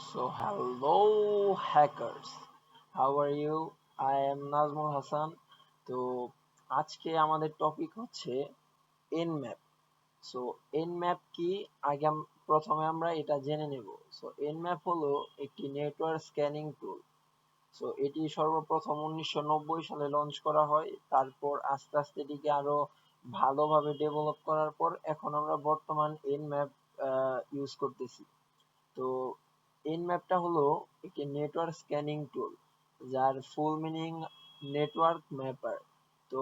So, hello hackers. How are you? I am Nazmul Hasan. তো আজকে আমাদের টপিক হচ্ছে nmap। সো nmap কি আগে প্রথমে আমরা এটা জেনে নেব। সো nmap হলো একটি নেটওয়ার্ক স্ক্যানিং টুল। সো এটি সর্বপ্রথম 1990 সালে লঞ্চ করা হয়। তারপর আস্তে আস্তে এটিকে আরো ভালোভাবে ডেভেলপ করার পর এখন আমরা বর্তমান nmap ইউজ করতেছি। তো nmapটা হলো একটি নেটওয়ার্ক স্ক্যানিং টুল, যার ফুল মিনিং নেটওয়ার্ক ম্যাপার। তো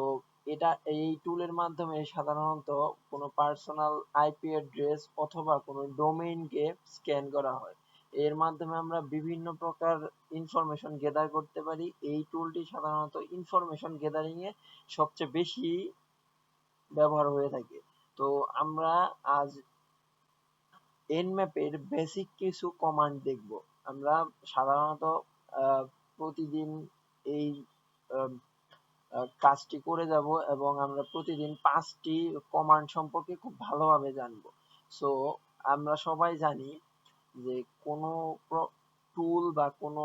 এই টুলের মাধ্যমে সাধারণত কোনো পার্সোনাল আইপি অ্যাড্রেস অথবা কোনো ডোমেইনকে স্ক্যান করা হয়। এর মাধ্যমে আমরা বিভিন্ন প্রকার ইনফরমেশন গেদার করতে পারি। এই টুলটি সাধারণত ইনফরমেশন গেদারিং এ সবচেয়ে বেশি ব্যবহার হয়ে থাকে। তো আমরা আজ nmap এর বেসিক কিছু কমান্ড দেখব। আমরা সাধারণত প্রতিদিন এই আহ, কাজটি করে যাব এবং আমরা প্রতিদিন 5টি কমান্ড সম্পর্কে খুব ভালোভাবে জানব। সো আমরা সবাই জানি যে কোনো টুল বা কোনো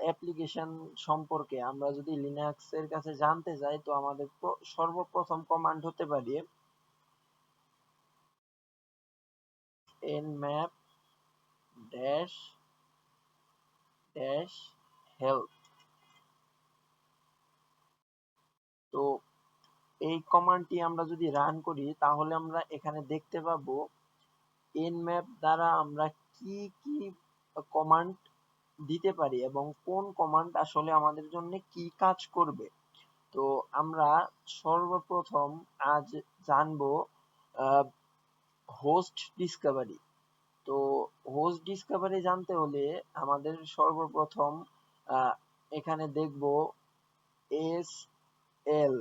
অ্যাপ্লিকেশন সম্পর্কে আমরা যদি লিনাক্স এর কাছে জানতে চাই, তো আমাদের সর্বপ্রথম কমান্ড হতে পারে nmap dash dash help। তো এই কমান্ডটি আমরা যদি রান করি তাহলে আমরা এখানে দেখতে পাবো nmap দ্বারা আমরা কি কি কমান্ড দিতে পারি এবং কোন কমান্ড আসলে আমাদের জন্য কি কাজ করবে। তো আমরা সর্বপ্রথম আজ জানবো হোস্ট ডিসকভারি। তো হোস্ট ডিসকভারি জানতে হলে আমাদের সর্বপ্রথম এখানে দেখব S L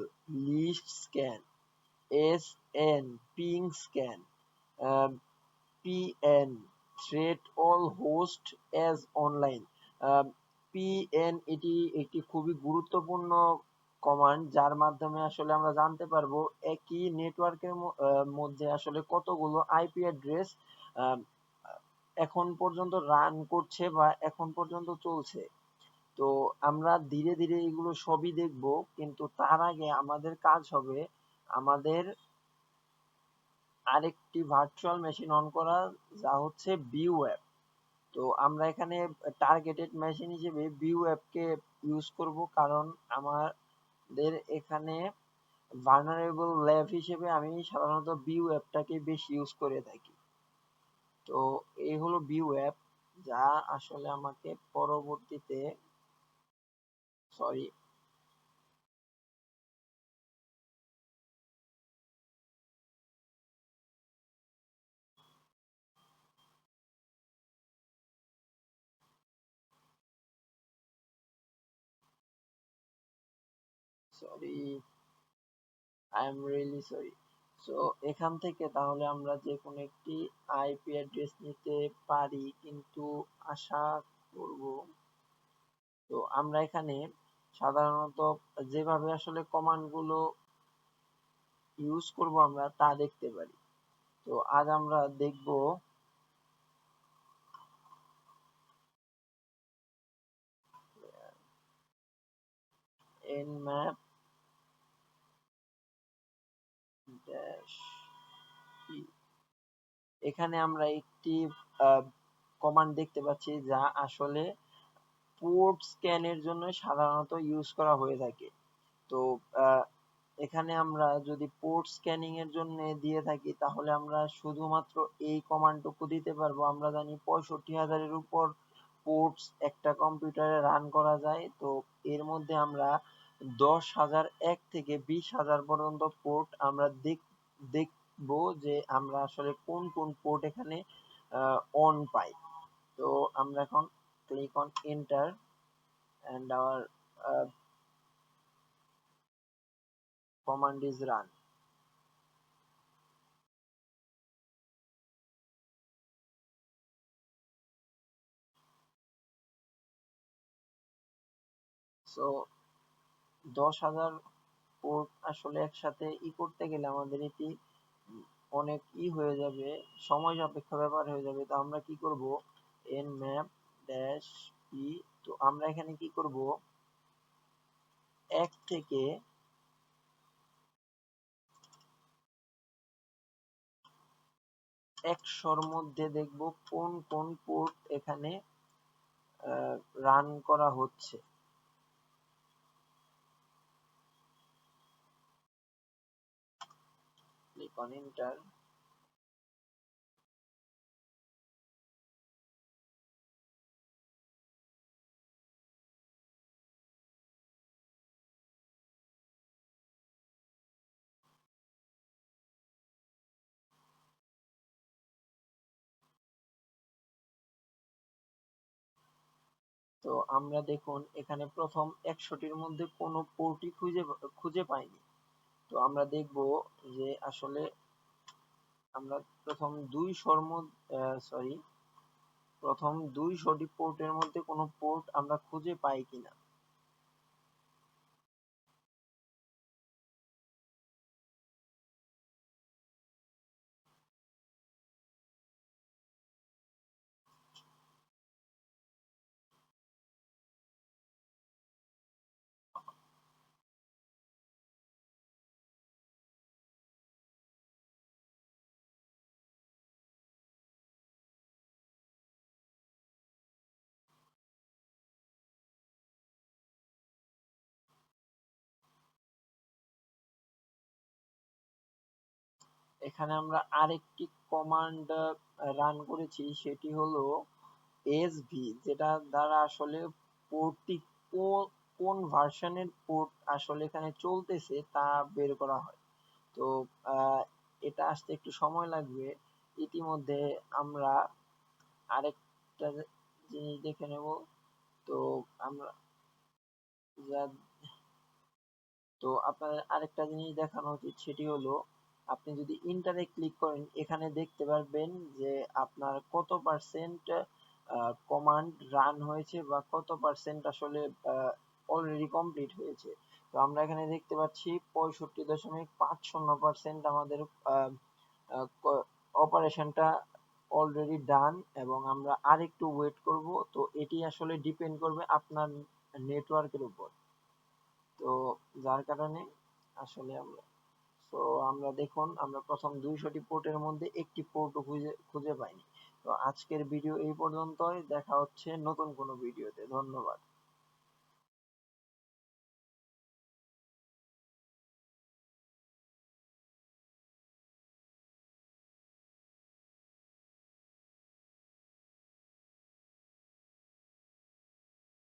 list scan, SN ping scan, PN threat all host as online। PN এটি একটি খুবই গুরুত্বপূর্ণ কমান্ড, যার মাধ্যমে আসলে আমরা জানতে পারবো একই নেটওয়ার্কের মধ্যে আসলে কতগুলো আইপি অ্যাড্রেস এখন পর্যন্ত রান করছে বা এখন পর্যন্ত চলছে। তো আমরা ধীরে ধীরে এগুলো সবই দেখব, কিন্তু তার আগে আমাদের কাজ হবে আমাদের আরেকটি ভার্চুয়াল মেশিন অন করা, যা হচ্ছে ভিউ অ্যাপ। তো আমরা এখানে টার্গেটেড মেশিন হিসেবে ভিউ অ্যাপকে ইউজ করব, কারণ আমাদের এখানে ভালনারেবল ল্যাব হিসেবে আমি সাধারণত ভিউ অ্যাপটাকে বেশি ইউজ করে থাকি। তো এই হলো ভিউ অ্যাপ, যা আসলে আমাকে পরবর্তীতে sorry sorry I am really sorry. So এখান থেকে তাহলে আমরা যে কোনো একটি আইপি অ্যাড্রেস নিতে পারি, কিন্তু আশা করব। তো আমরা এখানে সাধারণত যেভাবে আসলে কমান্ড গুলো ইউজ করব আমরা তা দেখতে পারি। তো আজ আমরা দেখব nmap dash e। এখানে আমরা একটি কমান্ড দেখতে পাচ্ছি যা আসলে পোর্ট স্ক্যানের জন্য সাধারণত ইউজ করা হয়ে থাকে। তো এখানে আমরা যদি পোর্ট স্ক্যানিং এর জন্য দিয়ে থাকি তাহলে আমরা শুধুমাত্র এই কমান্ডটুকু দিতে পারবো। আমরা জানি 65,000-এর উপর পোর্টস একটা কম্পিউটারে রান করা যায়। তো এর মধ্যে আমরা 10,001 থেকে 20,000 পর্যন্ত পোর্ট আমরা দেখবো যে আমরা আসলে কোন কোন পোর্ট এখানে অন পাই। তো আমরা এখন click on enter and our command is run। So 10,000 port আসলে একসাথে করতে গেলে আমাদের এটি অনেক হয়ে যাবে, সময় সাপেক্ষ ব্যাপার হয়ে যাবে। তো আমরা কি করব, nmap ড্যাশ পি। তো আমরা এখানে কি করব, 1 থেকে 100-র মধ্যে দেখব কোন কোন পোর্ট এখানে রান করা হচ্ছে। Click on enter. তো আমরা দেখুন এখানে প্রথম 100-টির মধ্যে কোনো পোর্টই খুঁজে পাইনি। তো আমরা দেখব যে আসলে আমরা প্রথম 200-র মধ্যে প্রথম 200টি পোর্টের মধ্যে কোনো পোর্ট আমরা খুঁজে পাই কিনা। এখানে আমরা আরেকটি কমান্ড রান করেছি, সেটি হলো এসভি, যেটা দ্বারা আসলে পোর্টটি কোন ভার্সনের পোর্ট আসলে এখানে চলতেছে তা বের করা হয়। তো এটা আসতে একটু সময় লাগবে। ইতিমধ্যে আমরা আরেকটা জিনিস দেখে নেব। তো আমরা যা তো আপনাদের আরেকটা জিনিস দেখানো উচিত, সেটি হলো আপনি যদি ইন্টারে ক্লিক করেন এখানে দেখতে পারবেন যে আপনার কত পার্সেন্ট কমান্ড রান হয়েছে বা কত পার্সেন্ট আসলে অলরেডি কমপ্লিট হয়েছে। তো আমরা এখানে দেখতে পাচ্ছি 65.50% আমাদের অপারেশনটা অলরেডি ডান, এবং আমরা আরেকটু ওয়েট করব। তো এটি আসলে ডিপেন্ড করবে আপনার নেটওয়ার্কের উপর। তো যার কারণে আসলে আমরা দেখুন আমরা প্রথম 200টি পোর্টের মধ্যে একটি পোর্টও খুঁজে পাইনি। তো আজকের ভিডিও এই পর্যন্তই, দেখা হচ্ছে নতুন কোনো ভিডিওতে। ধন্যবাদ।